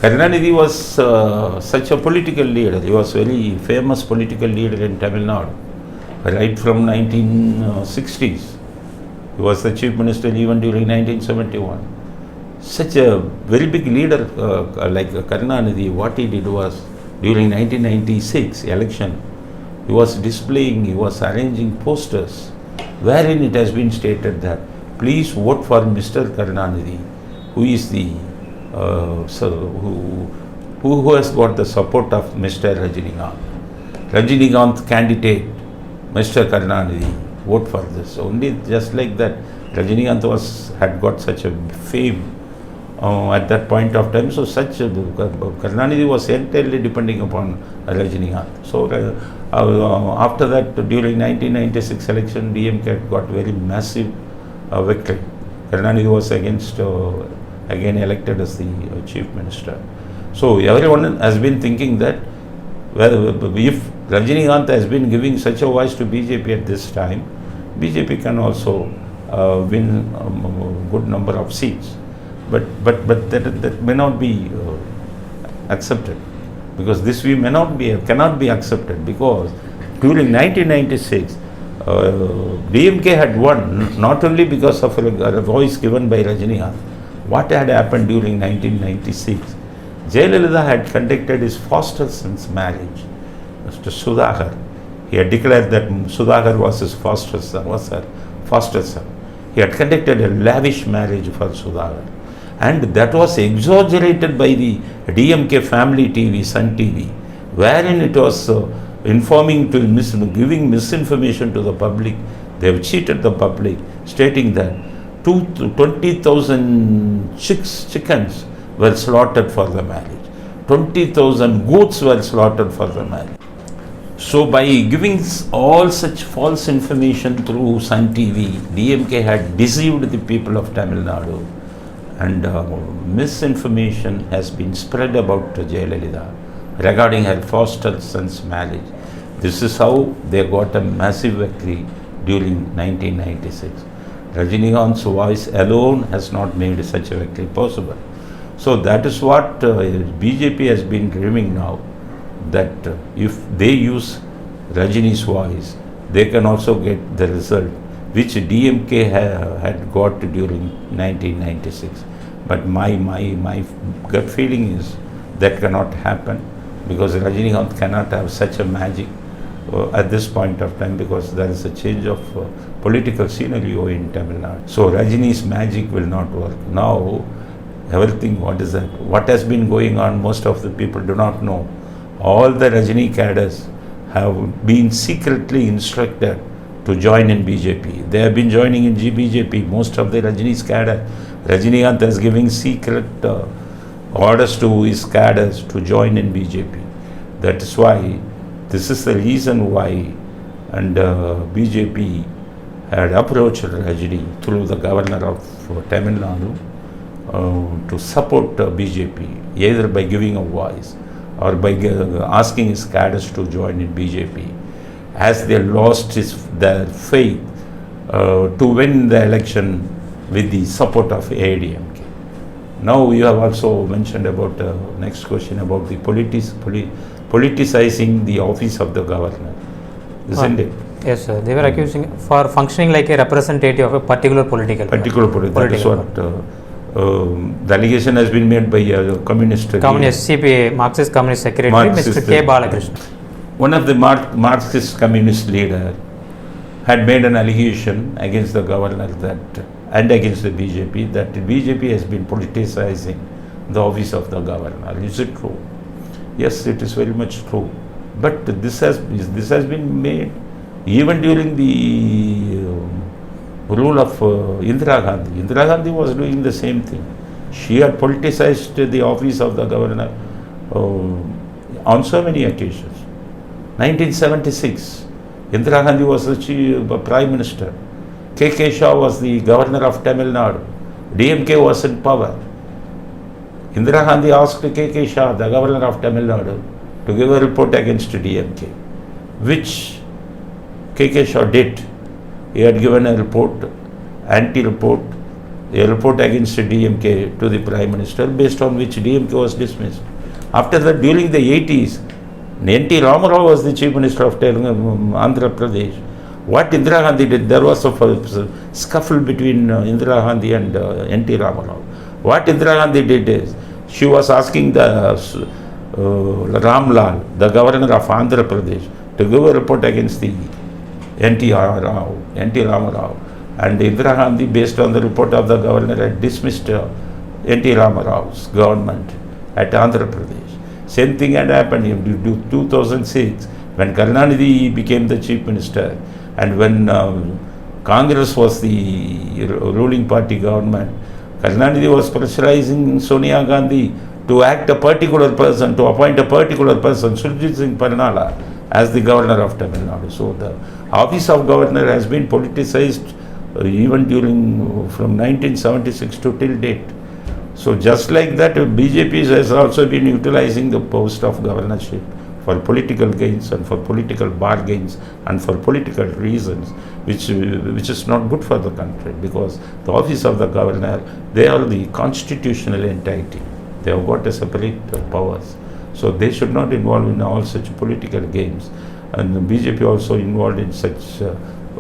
Karunanidhi was such a political leader. He was very famous political leader in Tamil Nadu. Right from 1960s. He was the chief minister even during 1971. Such a very big leader like Karunanidhi, what he did was during 1996 election, he was displaying, he was arranging posters wherein it has been stated that please vote for Mr. Karunanidhi, who is the who has got the support of Mr. Rajinikanth. Rajinikanth candidate, Mr. Karunanidhi, vote for this. Only just like that, Rajinikanth had got such a fame at that point of time. So Karunanidhi was entirely depending upon Rajinikanth. So after that, during 1996 election, DMK got very massive victory. Karunanidhi was again elected as the chief minister. So everyone has been thinking that if Rajinikanth has been giving such a voice to BJP at this time, BJP can also win a good number of seats. But that may not be accepted, because this view cannot be accepted, because during 1996 DMK had won not only because of a voice given by Rajinikanth. What had happened during 1996? Jayalalitha had conducted his foster son's marriage, Mr. Sudhakar. He had declared that Sudhakar was his foster son, He had conducted a lavish marriage for Sudhakar. And that was exaggerated by the DMK family TV, Sun TV, wherein it was giving misinformation to the public. They have cheated the public, stating that 20,000 chickens were slaughtered for the marriage. 20,000 goats were slaughtered for the marriage. So by giving all such false information through Sun TV, DMK had deceived the people of Tamil Nadu, and misinformation has been spread about Jayalalitha regarding her foster son's marriage. This is how they got a massive victory during 1996. Rajinikanth's voice alone has not made such a victory possible. So that is what BJP has been dreaming now, that if they use Rajini's voice, they can also get the result which DMK had got during 1996. But my gut feeling is that cannot happen, because Rajinikanth cannot have such a magic at this point of time, because there is a change of political scenario in Tamil Nadu. So Rajini's magic will not work. Now everything, what has been going on, most of the people do not know. All the Rajini cadres have been secretly instructed to join in BJP. They have been joining in BJP, most of the Rajini's cadre. Rajinikanth is giving secret orders to his cadres to join in BJP. That is why, this is the reason why, and BJP had approached Rajini through the governor of Tamil Nadu to support BJP, either by giving a voice or by asking his cadres to join in BJP, as they lost their faith to win the election with the support of AIDMK. Now you have also mentioned about next question about the politicizing the office of the governor, isn't it? Yes, sir. They were accusing for functioning like a representative of a particular political party. That is what the allegation has been made by a communist CPA, Marxist Communist Secretary, Mr. K. Balakrishnan. One of the Marxist communist leader had made an allegation against the governor and against the BJP that the BJP has been politicizing the office of the governor. Is it true? Yes, it is very much true. But this has been made even during the rule of Indira Gandhi. Indira Gandhi was doing the same thing. She had politicized the office of the governor on so many occasions. 1976, Indira Gandhi was the Prime Minister. K. Shah was the governor of Tamil Nadu. DMK was in power. Indira Gandhi asked K. Shah, the governor of Tamil Nadu, to give a report against DMK, which K. Shah did. He had given a report, anti-report, a report against DMK to the Prime Minister, based on which DMK was dismissed. After that, during the 80s, N.T. Ramarao was the Chief Minister of Andhra Pradesh. What Indira Gandhi did, there was a scuffle between Indira Gandhi and N.T. Ramarao. What Indira Gandhi did is, she was asking the Ramlal, the governor of Andhra Pradesh, to give a report against the N.T. Ramarao. And Indira Gandhi, based on the report of the governor, had dismissed N.T. Ramarao's government at Andhra Pradesh. Same thing had happened in 2006 when Karunanidhi became the Chief Minister, and when Congress was the ruling party government. Karunanidhi was pressurizing Sonia Gandhi to act a particular person, to appoint a particular person, Surjit Singh Parnala, as the governor of Tamil Nadu. So the office of governor has been politicized even from 1976 to till date. So just like that, BJP has also been utilizing the post of governorship for political gains and for political bargains and for political reasons, which is not good for the country, because the office of the governor, they are the constitutional entity. They have got a separate powers. So they should not involve in all such political games. And the BJP also involved in such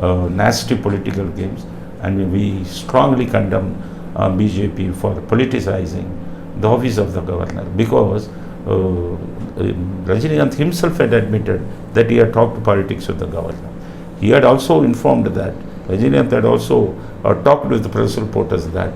nasty political games. And we strongly condemn BJP for politicizing the office of the governor, because Rajinikanth himself had admitted that he had talked politics with the governor. He had also informed that Rajinikanth had also talked with the press reporters that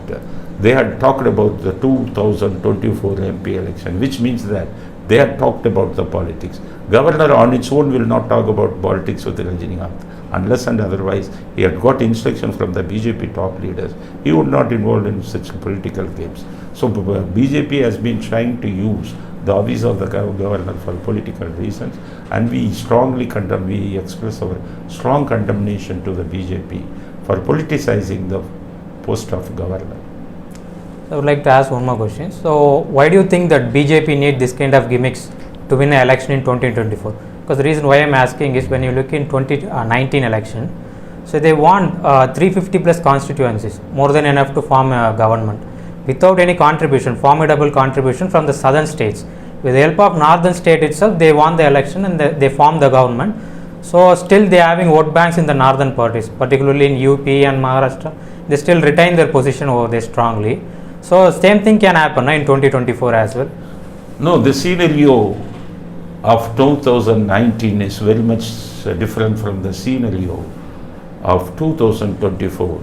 they had talked about the 2024 MP election, which means that they had talked about the politics. Governor on its own will not talk about politics with Rajinikanth. Unless and otherwise he had got instruction from the BJP top leaders, he would not involve in such political games. So BJP has been trying to use the office of the governor for political reasons, and we strongly condemn, we express our strong condemnation to the BJP for politicizing the post of governor. I would like to ask one more question. So why do you think that BJP need this kind of gimmicks to win an election in 2024? Because the reason why I am asking is, when you look in 2019 election, so they want 350 plus constituencies, more than enough to form a government without any contribution, formidable contribution from the southern states. With the help of northern state itself, they won the election and they formed the government. So still they are having vote banks in the northern parties, particularly in UP and Maharashtra. They still retain their position over there strongly. So same thing can happen in 2024 as well. No, the scenario of 2019 is very much different from the scenario of 2024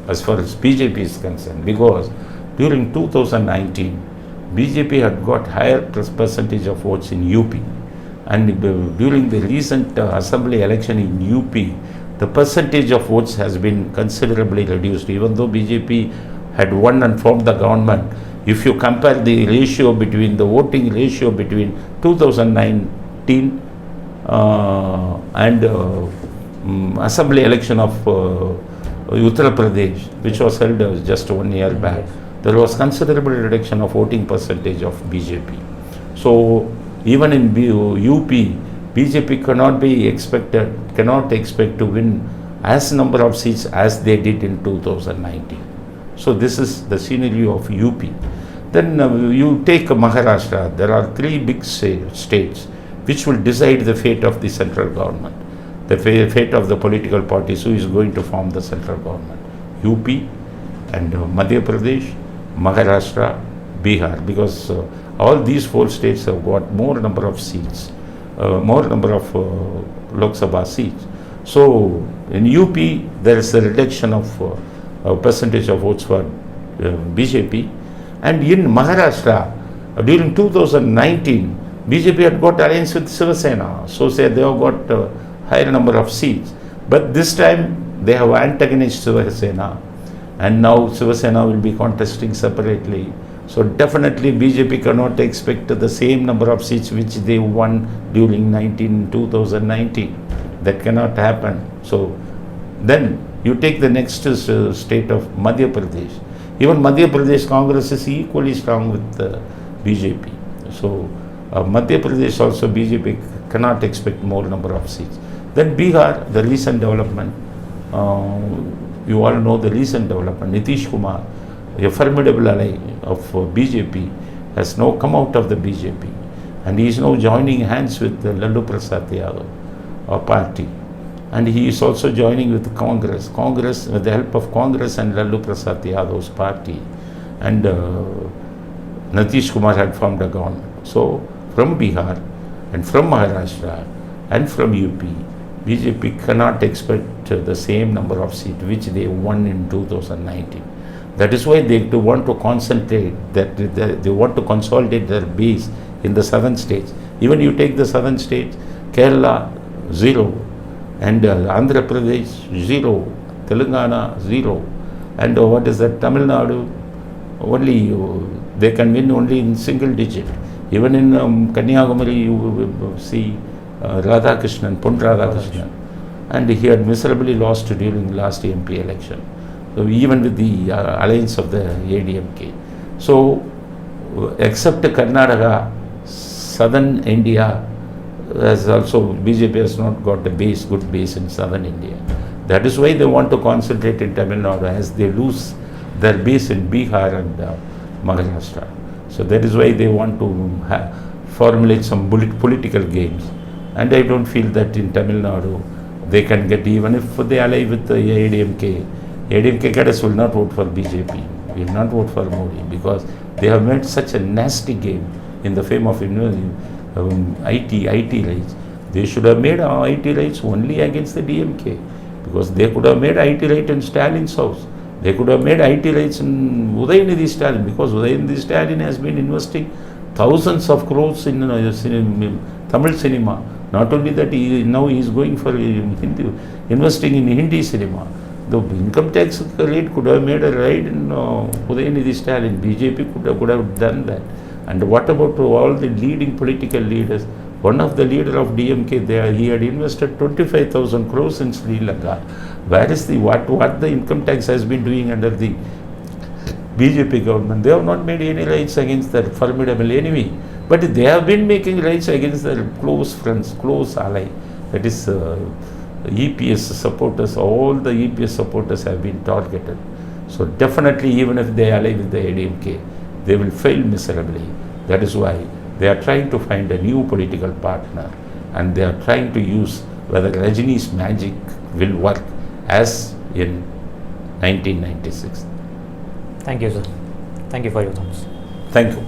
as far as BJP is concerned, because during 2019 BJP had got higher percentage of votes in UP, and during the recent assembly election in UP, the percentage of votes has been considerably reduced. Even though BJP had won and formed the government, if you compare the ratio between the voting ratio between 2019 and assembly election of Uttar Pradesh, which was held just 1 year back, there was considerable reduction of voting percentage of BJP. So even in UP, BJP cannot expect to win as number of seats as they did in 2019. So this is the scenario of UP. Then you take Maharashtra. There are three big states which will decide the fate of the central government, the fate of the political parties who is going to form the central government. UP and Madhya Pradesh, Maharashtra, Bihar, because all these four states have got more number of seats, more number of Lok Sabha seats. So in UP there is a reduction of percentage of votes for BJP, and in Maharashtra during 2019 BJP had got alliance with Shiva Sena, so say they have got higher number of seats, but this time they have antagonized Shiva Sena, and now Shiva Sena will be contesting separately. So definitely BJP cannot expect the same number of seats which they won during 2019. That cannot happen. So then you take the next state of Madhya Pradesh. Even Madhya Pradesh Congress is equally strong with BJP. So Madhya Pradesh also BJP cannot expect more number of seats. Then Bihar, the recent development, you all know the recent development. Nitish Kumar a formidable ally of BJP, has now come out of the BJP, and he is now joining hands with Lalu Prasad Yadav, our party, and he is also joining with Congress with the help of Congress and Lalu Prasad Yadav's party, and Nitish Kumar had formed a government. So from Bihar and from Maharashtra and from UP, BJP cannot expect the same number of seats which they won in 2019. That is why they want to concentrate, they want to consolidate their base in the southern states. Even you take the southern states, Kerala 0, and Andhra Pradesh 0, Telangana 0, and what is that, Tamil Nadu, only they can win only in single digit. Even in Kanyakumari you see Radhakrishnan, Pon Radhakrishnan, and he had miserably lost during the last MP election. So even with the alliance of the ADMK. So except Karnataka, southern India has also, BJP has not got a base, good base in southern India. That is why they want to concentrate in Tamil Nadu as they lose their base in Bihar and Maharashtra. So that is why they want to formulate some political games. And I don't feel that in Tamil Nadu they can get, even if they ally with the ADMK. ADMK cadres will not vote for BJP, will not vote for Modi, because they have made such a nasty game in the fame of IT rights. They should have made IT rights only against the DMK, because they could have made IT right in Stalin's house. They could have made IT rights in Udayanithi Stalin, because Udayanithi Stalin has been investing thousands of crores in Tamil cinema. Not only that, now he is going for investing in Hindi cinema. The income tax rate could have made a right in Udayanithi Stalin. BJP could have done that. And what about all the leading political leaders? One of the leader of DMK there, he had invested 25,000 crores in Sri Lanka. Where is the what the income tax has been doing under the BJP government? They have not made any rights against their formidable enemy, but they have been making rights against their close friends, close ally. That is EPS supporters. All the EPS supporters have been targeted. So definitely, even if they ally with the ADMK, they will fail miserably. That is why they are trying to find a new political partner, and they are trying to use whether Rajini's magic will work as in 1996. Thank you, sir. Thank you for your thoughts. Thank you.